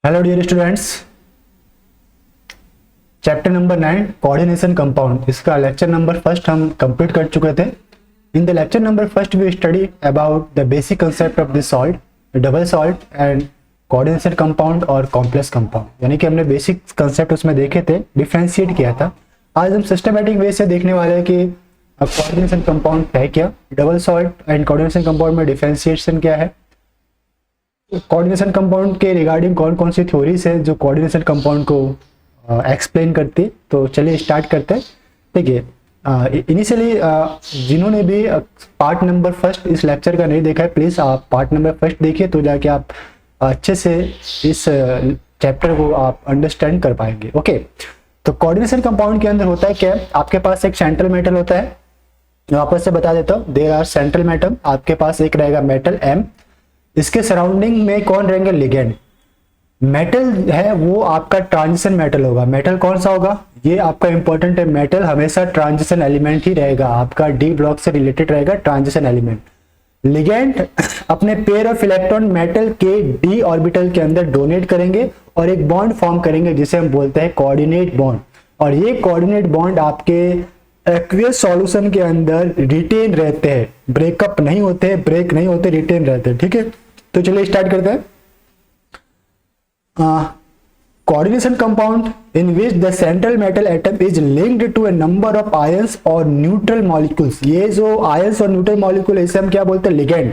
Hello dear students, chapter number 9 coordination compound, इसका lecture number first हम complete कर चुके थे। In the lecture number first we study about the basic concept of this salt, double salt and coordination compound और complex compound, यानी कि हमने basic concept उसमें देखे थे, डिफ्रेंशिएट किया था। आज हम सिस्टमेटिक वे से देखने वाले हैं कि कोऑर्डिनेशन कंपाउंड है क्या, double salt and coordination compound में डिफ्रेंशिएशन क्या है, कोऑर्डिनेशन कंपाउंड के रिगार्डिंग कौन कौन सी थ्योरीज है जो कोऑर्डिनेशन कंपाउंड को एक्सप्लेन करती। तो चलिए स्टार्ट करते हैं। देखिए, इनिशियली जिन्होंने भी पार्ट नंबर फर्स्ट इस लेक्चर का नहीं देखा है, प्लीज़ आप पार्ट नंबर फर्स्ट देखिए, तो जाके आप अच्छे से इस चैप्टर को आप अंडरस्टैंड कर पाएंगे। ओके, तो कोऑर्डिनेशन कंपाउंड के अंदर होता है क्या, आपके पास एक सेंट्रल मेटल होता है। वापस से बता देता हूँ, देयर आर सेंट्रल मेटल, आपके पास एक रहेगा मेटल एम, इसके सराउंडिंग में कौन रहेंगे, लिगेंड। मेटल है वो आपका ट्रांजिशन मेटल होगा। मेटल कौन सा होगा, ये आपका इंपॉर्टेंट है। मेटल हमेशा ट्रांजिशन एलिमेंट ही रहेगा, आपका डी ब्लॉक से रिलेटेड रहेगा ट्रांजिशन एलिमेंट। लिगेंड अपने पेयर ऑफ इलेक्ट्रॉन मेटल के डी ऑर्बिटल के अंदर डोनेट करेंगे और एक बॉन्ड फॉर्म करेंगे जिसे हम बोलते हैं कोऑर्डिनेट बॉन्ड। और ये कोऑर्डिनेट बॉन्ड आपके एक्वियस सॉल्यूशन के अंदर रिटेन रहते हैं, ब्रेकअप नहीं होते, ब्रेक नहीं होते, रिटेन रहते हैं। ठीक है, तो चलिए स्टार्ट करते हैं। Coordination compound in which the central metal atom is linked to a number of ions और न्यूट्रल मॉलिक्यूल्स। ये जो आयंस और न्यूट्रल मॉलिक्यूल, इसे हम क्या बोलते हैं, ligand,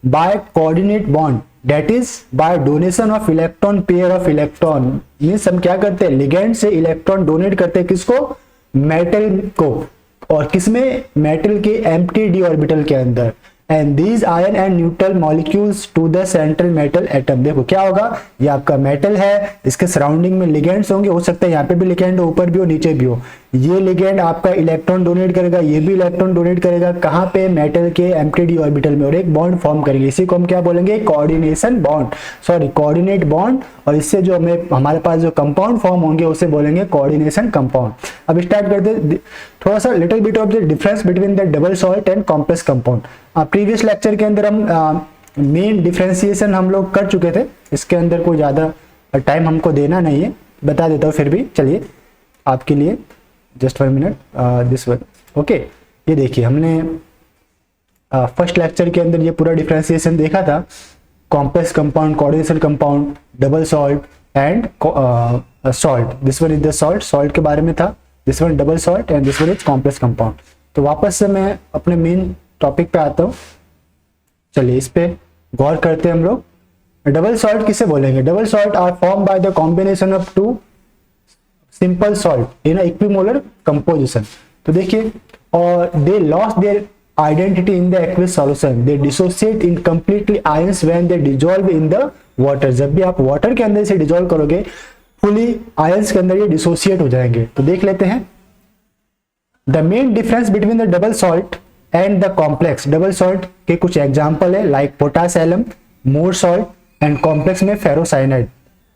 by coordinate bond, that is by donation of electron pair of electron. Means हम क्या करते हैं, लिगेंड से इलेक्ट्रॉन डोनेट करते हैं, किसको, मेटल को, और किसमें, मेटल के एम्प्टी डी ऑर्बिटल के अंदर। And these ion and neutral molecules to the central metal atom. देखो क्या होगा, ये आपका मेटल है, इसके सराउंडिंग में लिगेंड्स होंगे, हो सकता है यहाँ पे भी लिगेंड हो, ऊपर भी हो, नीचे भी हो। ये लिगेंड आपका इलेक्ट्रॉन डोनेट करेगा, ये भी इलेक्ट्रॉन डोनेट करेगा, कहाँ पे, मेटल के एम्प्टी डी ऑर्बिटल में, और एक बॉन्ड फॉर्म करेंगे। इसी को हम क्या बोलेंगे, coordination bond, sorry coordinate bond. और इससे जो हमारे पास जो कंपाउंड फॉर्म होंगे उसे बोलेंगे कोऑर्डिनेशन कंपाउंड। अब स्टार्ट करते थोड़ा सा little bit of the difference between the double salt and complex compound. Previous lecture के अंदर हम मेन डिफरेंशिएशन हम लोग कर चुके थे, इसके अंदर कोई ज़्यादा टाइम हमको देना नहीं है, बता देता हूँ फिर भी। चलिए आपके लिए just 1 minute this one. Okay, ये देखिए हमने फर्स्ट लेक्चर के अंदर ये पूरा डिफरेंशिएशन देखा था, complex compound, coordination compound, double salt and salt. This one is the salt, salt के बारे में था, this one double salt and this one is complex compound. तो वापस से मैं अपने मेन टॉपिक पे आता हूँ। चलिए इस पे गौर करते हैं हम लोग। डबल सॉल्ट किसे बोलेंगे, double salt are form by the combination of two simple salt in equimolar composition. तो देखिए, और they lost their identity in the aqueous solution, they dissociate in completely ions when they dissolve in the water. जब भी आप water के अंदर से dissolve करोगे, फुली आयंस के अंदर ये डिसोसिएट हो जाएंगे। तो देख लेते हैं the main difference between the double salt and the complex. Double salt के कुछ एग्जांपल है, like potash alum, Mohr salt, and complex में ferrocyanide.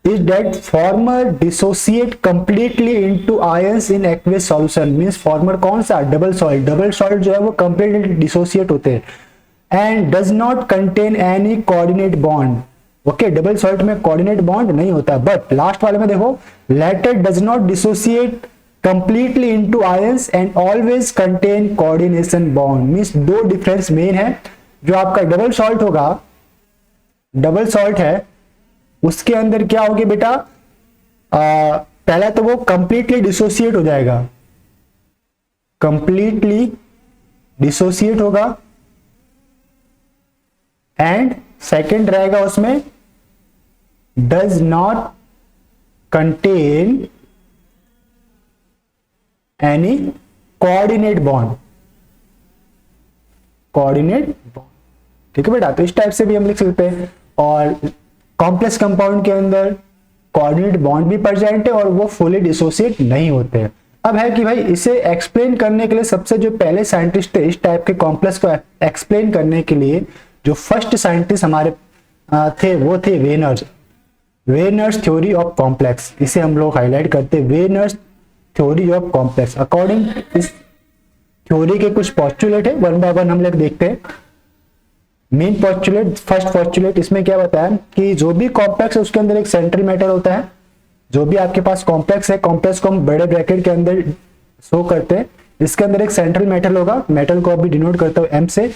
Is that former dissociate completely into ions in aqueous solution. Means former कौन सा, double salt. Double salt जो है वो completely dissociate होते हैं and does not contain any coordinate bond. Okay, double salt में coordinate bond नहीं होता, बट लास्ट वाले में देखो, latter does not dissociate completely into ions and always contain coordination bond. Means दो डिफरेंस मेन है। जो आपका डबल सॉल्ट होगा, डबल सॉल्ट है, उसके अंदर क्या होगी बेटा, पहला तो वो कंप्लीटली डिसोसिएट हो जाएगा, कंप्लीटली डिसोसिएट होगा, एंड सेकंड रहेगा उसमें does not contain any coordinate bond, coordinate bond. ठीक है बेटा, तो इस टाइप से भी हम लिख सकते हैं। और कॉम्प्लेक्स कंपाउंड के अंदर कोऑर्डिनेट बॉन्ड भी प्रेजेंट है और वो फुली डिसोसिएट नहीं होते हैं। अब है कि भाई इसे एक्सप्लेन करने के लिए सबसे जो पहले साइंटिस्ट थे इस टाइप के कॉम्प्लेक्स को एक्सप्लेन करने के लिए, जो फर्स्ट साइंटिस्ट हमारे थे वो थे वेनर्स। वेनर्स थ्योरी ऑफ कॉम्प्लेक्स, इसे हम लोग हाईलाइट करते हैं, वेनर्स थ्योरी ऑफ कॉम्प्लेक्स। अकॉर्डिंग इस थ्योरी के कुछ पोस्टुलेट है, वन बाय वन हम लोग देखते हैं। मेन पोस्टुलेट, फर्स्ट पोस्टुलेट इसमें क्या बताया कि जो भी कॉम्प्लेक्स है उसके अंदर एक सेंट्रल मेटल होता है। जो भी आपके पास कॉम्प्लेक्स है, कॉम्प्लेक्स को हम बड़े ब्रैकेट के अंदर शो करते हैं, इसके अंदर एक सेंट्रल मेटल होगा, मेटल को अभी डिनोट करता हूं एम से।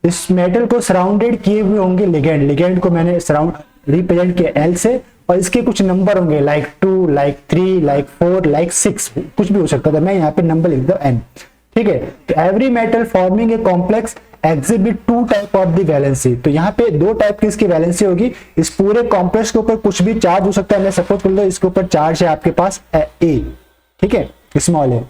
इस मेटल को सराउंडेड किए हुए होंगे लिगेंड, लिगेंड को मैंने सराउंड रिप्रेजेंट किया एल से, और इसके कुछ नंबर होंगे लाइक 2, लाइक 3, लाइक 4, लाइक 6, कुछ भी हो सकता था, मैं यहाँ पे नंबर लिख दूं एन। ठीक है, तो every metal forming a complex exhibit two type of the valency. तो यहाँ पे दो टाइप की इसकी वैलेंसी होगी। इस पूरे कॉम्प्लेक्स के ऊपर कुछ भी चार्ज हो सकता है, मैं सपोज कर लो इसके ऊपर चार्ज है आपके पास ए, ठीक है, स्मॉल है।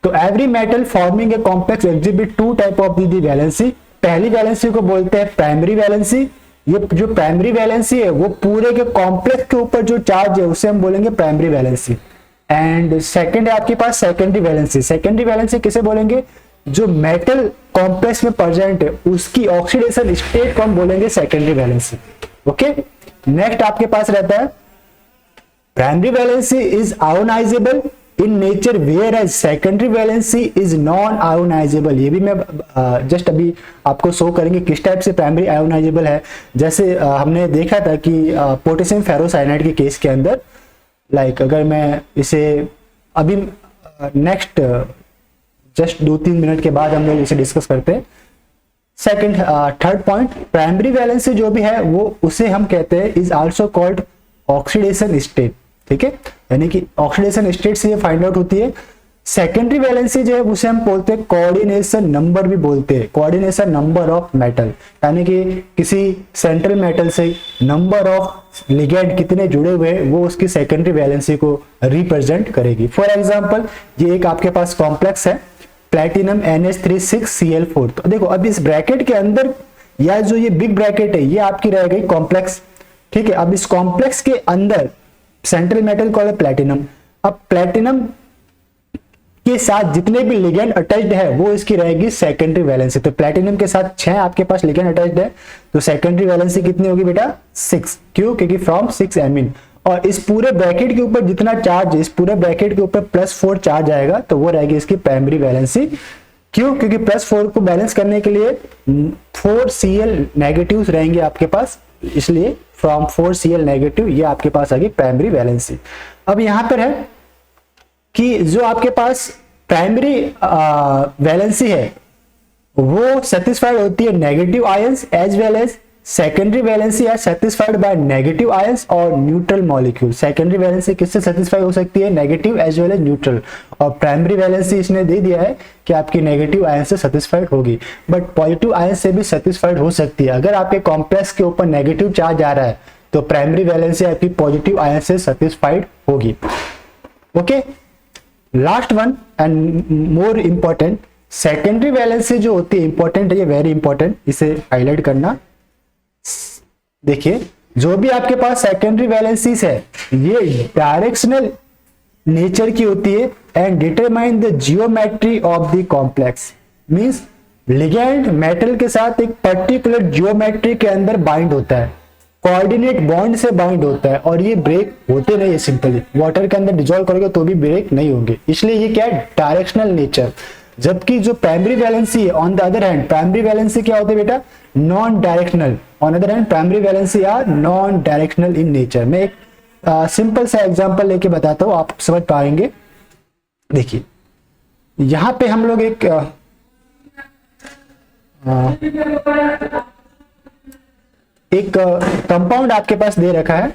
तो every metal forming a complex exhibit two type of the valency. पहली वैलेंसी को बोलते हैं प्राइमरी वैलेंसी। ये जो प्राइमरी वैलेंसी है वो पूरे के कॉम्प्लेक्स के ऊपर जो चार्ज है उसे हम बोलेंगे प्राइमरी वैलेंसी। एंड सेकंड है आपके पास सेकेंडरी वैलेंसी। सेकेंडरी वैलेंसी किसे बोलेंगे? जो मेटल कॉम्प्लेक्स में प्रेजेंट है उसकी ऑक्सीडेशन स्टेट को हम बोलेंगे सेकेंडरी वैलेंसी। ओके, नेक्स्ट आपके पास रहता है primary valency is ionisable in nature whereas secondary valency is non ionisable. ये भी मैं जस्ट अभी आपको शो करेंगे किस टाइप से प्राइमरी आयोनाइजेबल है। जैसे हमने देखा था कि पोटेशियम फेरोसाइनाइड के केस के अंदर, लाइक अगर मैं इसे अभी नेक्स्ट जस्ट 2-3 मिनट के बाद हम लोग इसे डिस्कस करते हैं। Second third point, primary valency जो भी है वो उसे हम कहते हैं is also called oxidation state. ठीक है, यानी कि ऑक्सीडेशन स्टेट से ये फाइंड आउट होती है। सेकेंडरी वैलेंसी जो है उसे हम बोलते हैं कोऑर्डिनेशन नंबर भी बोलते हैं, कोऑर्डिनेशन नंबर ऑफ मेटल, यानी कि किसी सेंट्रल मेटल से नंबर ऑफ लिगेंड कितने जुड़े हुए हैं वो उसकी सेकेंडरी वैलेंसी को रिप्रेजेंट करेगी। फॉर एग्जांपल ये एक आपके पास कॉम्प्लेक्स है प्लैटिनम NH36Cl4। तो देखो अब इस ब्रैकेट के अंदर या जो ये बिग ब्रैकेट है ये आपकी रह गई कॉम्प्लेक्स। ठीक है, अब इस कॉम्प्लेक्स के अंदर सेंट्रल मेटल कॉल है प्लैटिनम। अब प्लैटिनम के साथ जितने भी लिगेंड अटैच्ड है वो इसकी रहेगी सेकेंडरी वैलेंसी। तो प्लैटिनम के साथ 6 आपके पास लिगेंड अटैच्ड है, तो सेकेंडरी वैलेंसी कितनी होगी बेटा? 6। क्यों? क्योंकि फ्रॉम 6 एमीन। और इस पूरे ब्रैकेट के ऊपर जितना चार्ज है, इस पूरे ब्रैकेट के ऊपर +4 चार्ज आएगा, तो वो रहेगी इसकी प्राइमरी वैलेंसी। क्यों? क्योंकि +4 को बैलेंस करने के लिए 4 Cl नेगेटिव्स रहेंगे आपके पास, इसलिए फ्रॉम 4 Cl नेगेटिव ये आपके पास आ गई प्राइमरी वैलेंसी। अब यहां पर है कि जो आपके पास प्राइमरी वैलेंसी है वो सेटिस्फाइड होती है negative ions as well as secondary valency है सेटिस्फाइड बाय नेगेटिव आयंस और न्यूट्रल मॉलिक्यूल। सेकेंडरी वैलेंसी किससे सेटिस्फाई हो सकती है? Negative as well as neutral. और प्राइमरी वैलेंसी इसने दे दिया है कि आपकी नेगेटिव आयन से सेटिस्फाइड होगी, बट पॉजिटिव आयन से भी सेटिस्फाइड हो सकती है। अगर आपके कॉम्प्लेक्स के ऊपर नेगेटिव चार्ज आ रहा है तो प्राइमरी वैलेंसी आपकी पॉजिटिव आयन से सेटिस्फाइड होगी। Okay, last one and more important, secondary valency जो होती है इंपॉर्टेंट है, ये वेरी इंपॉर्टेंट, इसे हाईलाइट करना। देखिए जो भी आपके पास सेकेंडरी वैलेंसीज है ये डायरेक्शनल नेचर की होती है and determine the geometry of the complex. Means ligand metal के साथ एक पर्टिकुलर जियोमेट्री के अंदर बाइंड होता है, कोऑर्डिनेट बॉन्ड से बाइंड होता है, और ये ब्रेक होते नहीं है सिंपली। वाटर के अंदर डिसॉल्व करोगे तो भी ब्रेक नहीं होंगे, इसलिए ये क्या है? Directional nature. जबकि जो प्राइमरी वैलेंसी है on the other hand, primary valency क्या होती है बेटा? Non directional. On other hand primary valency are non directional in nature. मैं एक सिंपल सा एग्जांपल लेके बताता हूं, आप समझ पाएंगे। देखिए यहां पे हम लोग एक कंपाउंड आपके पास दे रखा है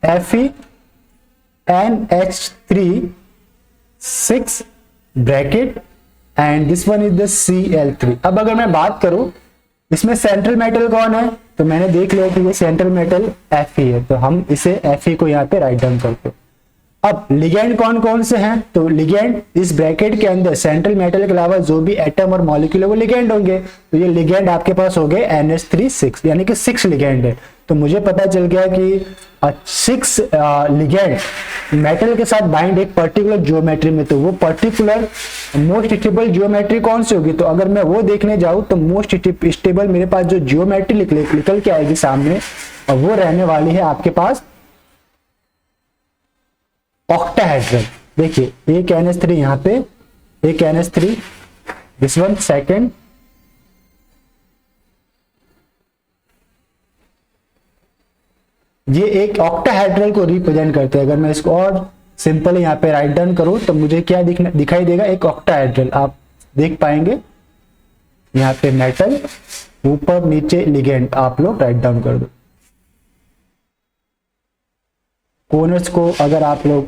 FeNH3 6 bracket and this one is the Cl3। अब अगर मैं बात करूं इसमें सेंट्रल मेटल कौन है, तो मैंने देख लिया कि ये सेंट्रल मेटल Fe है, तो हम इसे Fe को यहाँ पे राइट डाउन करते हैं। अब लिगेंड कौन कौन से हैं, तो लिगेंड इस ब्रैकेट के अंदर सेंट्रल मेटल के अलावा जो भी एटम और मॉलिक्यूल है वो लिगेंड होंगे। तो ये लिगेंड आपके पास हो गए NH3 यानी कि 6 लिगेंड है। तो मुझे पता चल गया कि 6 लिगेंड मेटल के साथ बाइंड एक पर्टिकुलर जियोमेट्री में, तो वो पर्टिकुलर मोस्ट स्टेबल जियोमेट्री कौन सी होगी? तो अगर मैं वो देखने जाऊं तो मोस्ट स्टेबल मेरे पास जो जियोमेट्री निकल के आएगी सामने, और वो रहने वाली है आपके पास ऑक्टाहेड्रल। देखिए एक NH3 यहाँ पे, एक NH3, दिस वन सेकेंड, ये एक ऑक्टाहेड्रल को रिप्रेजेंट करते हैं। अगर मैं इसको और सिंपल यहाँ पे राइट डाउन करूं तो मुझे क्या दिखाई देगा, एक ऑक्टाहेड्रल आप देख पाएंगे। यहाँ पे मेटल, ऊपर नीचे लिगेंड, आप लोग राइट डाउन कर दो। कोनर्स को अगर आप लोग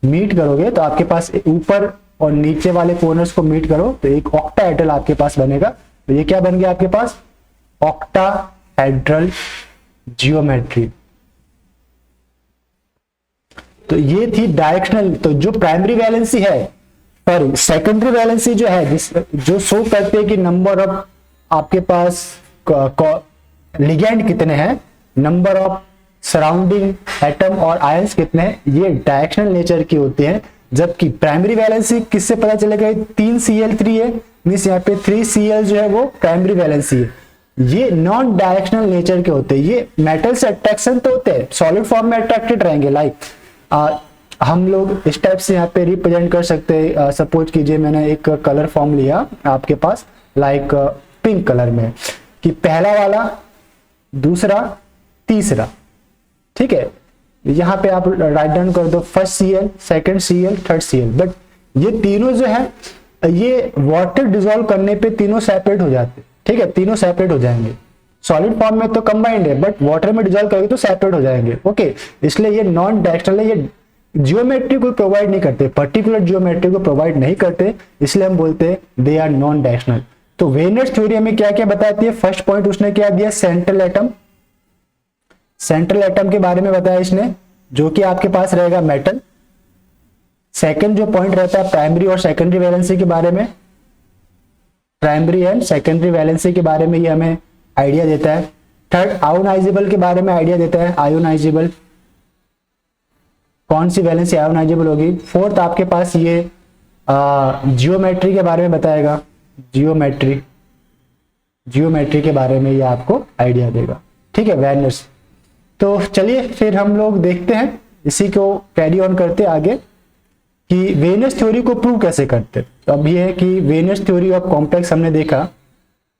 मीट करोगे तो आपके पास ऊपर और नीचे वाले कोनर्स को मीट करो तो एक ऑक्टाहेड्रल आपके पास बनेगा। तो ये क्या बन गया आपके पास, ऑक्टाहेड्रल जियोमेट्री। तो ये थी डायरेक्शनल। तो जो प्राइमरी वैलेंसी है, सॉरी सेकेंडरी वैलेंसी जो है, जो शो करते हैं कि नंबर ऑफ आपके पास लिगेंड कितने हैं, नंबर ऑफ सराउंडिंग एटम और आयंस कितने हैं, ये डायरेक्शनल नेचर की होती हैं। जबकि प्राइमरी वैलेंसी किससे पता चलेगा, 3Cl3 है, मींस यहाँ पे 3Cl जो है वो प्राइमरी वैलेंसी है। ये नॉन डायरेक्शनल नेचर के होते हैं। ये मेटल से अट्रैक्शन तो होते हैं, सॉलिड फॉर्म में अट्रैक्टेड रहेंगे। लाइक हम लोग इस टाइप से यहाँ पे रिप्रेजेंट कर सकते हैं। सपोज कीजिए मैंने एक कलर फॉर्म लिया आपके पास, लाइक पिंक कलर में, कि पहला वाला, दूसरा, तीसरा, ठीक है। यहाँ पे आप राइट डाउन कर दो, first Cl, second Cl, third Cl। But ये तीनों जो है ये वाटर डिसॉल्व करने पे तीनों सेपरेट हो जाते, ठीक है, तीनों सेपरेट हो जाएंगे। सॉलिड फॉर्म में तो कंबाइंड है, बट वाटर में डिसॉल्व करेंगे तो सेपरेट हो जाएंगे। ओके, इसलिए ये नॉन डायरेक्शनल है, ये जियोमेट्री को प्रोवाइड नहीं करते, पर्टिकुलर जियोमेट्री को प्रोवाइड नहीं करते, इसलिए हम बोलते हैं दे आर नॉन डायरेक्शनल। तो वेनर्स थ्योरी हमें क्या क्या बताती है, फर्स्ट पॉइंट उसने क्या दिया, सेंट्रल एटम, सेंट्रल एटम के बारे में बताया इसने, जो कि आपके पास रहेगा मेटल। सेकंड जो पॉइंट रहता है प्राइमरी और सेकेंडरी वैलेंसी के बारे में, प्राइमरी एंड सेकेंडरी वैलेंसी के बारे में ये हमें आइडिया देता है। थर्ड आयोनाइजेबल के बारे में आइडिया देता है, आयोनाइजेबल, कौन सी वैलेंसी आयोनाइजेबल होगी। फोर्थ आपके पास ये जियोमेट्री के बारे में बताएगा, जियोमेट्री, जियोमेट्री के बारे में ये आपको आइडिया देगा, ठीक है, वेनर्स। तो चलिए फिर हम लोग देखते हैं, इसी को कैरी ऑन करते आगे कि वेनस थ्योरी को प्रूव कैसे करते। तो अब ये है कि वेनस थ्योरी ऑफ कॉम्प्लेक्स हमने देखा।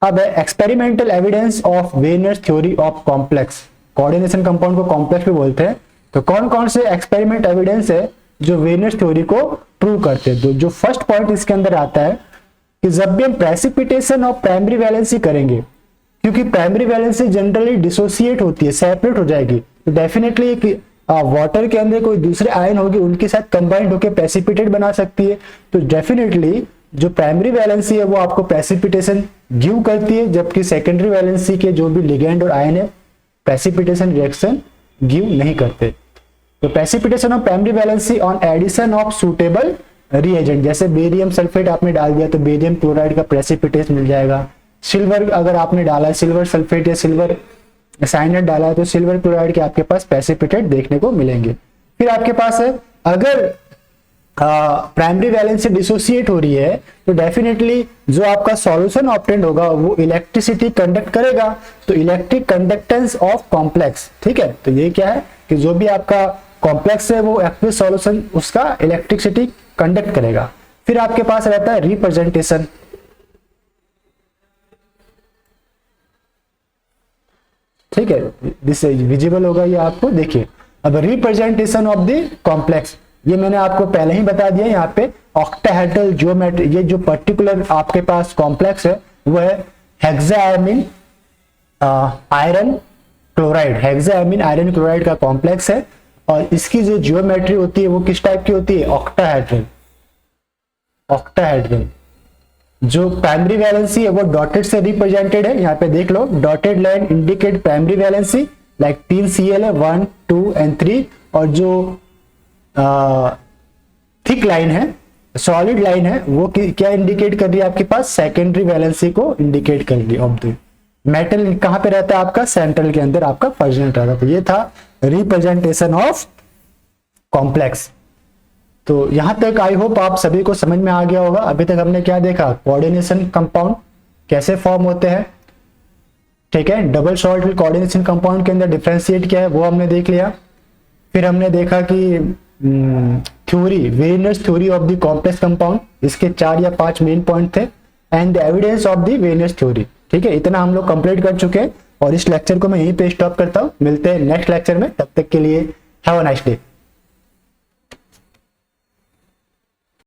अब है experimental evidence of Werner's theory of complex. Coordination compound को कॉम्प्लेक्स भी बोलते हैं। तो कौन कौन से एक्सपेरिमेंट एविडेंस है जो वेनस थ्योरी को प्रूव करते हैं। तो जो फर्स्ट पॉइंट इसके अंदर आता है कि जब भी हम प्रेसिपिटेशन ऑफ प्राइमरी वैलेंसी करेंगे, क्योंकि प्राइमरी वैलेंसी जनरली डिसोसिएट होती है, सेपरेट हो जाएगी, तो डेफिनेटली वाटर के अंदर कोई दूसरे आयन होगी, उनके साथ कंबाइंड होकर प्रेसिपिटेट बना सकती है। तो डेफिनेटली जो प्राइमरी वैलेंसी है वो आपको प्रेसिपिटेशन गिव करती है, जबकि सेकेंडरी वैलेंसी के जो भी लिगेंड और आयन है प्रेसिपिटेशन रिएक्शन गिव नहीं करते। तो precipitation of primary valency on addition of suitable reagent, जैसे बेरियम सल्फेट आपने डाल दिया तो बेरियम क्लोराइड का प्रेसिपिटेशन मिल जाएगा। सिल्वर अगर आपने डाला है, सिल्वर सल्फेट या सिल्वर साइनाइड डाला है, तो सिल्वर क्लोराइड के आपके पास प्रेसिपिटेट देखने को मिलेंगे। फिर आपके पास है अगर प्राइमरी वैलेंसी डिसोसिएट हो रही है तो डेफिनेटली जो आपका सॉल्यूशन ऑब्टेंड होगा वो इलेक्ट्रिसिटी कंडक्ट करेगा, तो इलेक्ट्रिक कंडक्टेंस ऑफ कॉम्प्लेक्स, ठीक है। तो ये क्या है कि जो भी आपका कॉम्प्लेक्स है वो एक्वियस सॉल्यूशन उसका इलेक्ट्रिसिटी कंडक्ट करेगा। फिर आपके पास रहता है रिप्रेजेंटेशन, ठीक है, दिस विजिबल होगा ये आपको, देखिए। अब रिप्रेजेंटेशन ऑफ द कॉम्प्लेक्स, ये मैंने आपको पहले ही बता दिया। यहाँ पे ऑक्टाहेड्रल जियोमेट्री, ये जो पर्टिकुलर आपके पास कॉम्प्लेक्स है वो है हेक्साएमिन आयरन क्लोराइड, हेक्साएमिन आयरन क्लोराइड का कॉम्प्लेक्स है। और इसकी जो जियोमेट्री होती है वो किस टाइप की होती है, ऑक्टाहेड्रल, ऑक्टाहेड्रल। जो प्राइमरी वैलेंसी है वो डॉटेड से रिप्रेजेंटेड है, यहाँ पे देख लो, dotted line indicate primary valency, like 3Cl है, 1 2 एंड 3। और जो थिक लाइन है, सॉलिड लाइन है, वो क्या इंडिकेट कर रही है आपके पास, सेकेंडरी वैलेंसी को इंडिकेट कर रही है। ऑफ द मेटल कहां पे रहता है आपका, सेंट्रल के अंदर आपका फर्जेंट रहता है। तो ये था रिप्रेजेंटेशन ऑफ कॉम्प्लेक्स। तो यहां तक आई होप आप सभी को समझ में आ गया होगा। अभी तक हमने क्या देखा, कोऑर्डिनेशन कंपाउंड कैसे फॉर्म होते हैं, ठीक है, डबल शॉर्ट कोऑर्डिनेशन कंपाउंड के अंदर डिफरेंशिएट क्या है वो हमने देख लिया। फिर हमने देखा कि theory, वेनर्स theory of the complex compound, इसके 4 या 5 मेन पॉइंट थे, and the evidence of the वेनर्स theory, ठीक है। इतना हम लोग कंप्लीट कर चुके हैं। और इस लेक्चर को मैं यहीं पे स्टॉप करता हूँ। मिलते हैं नेक्स्ट लेक्चर में, तब तक के लिए हैव अ नाइस डे।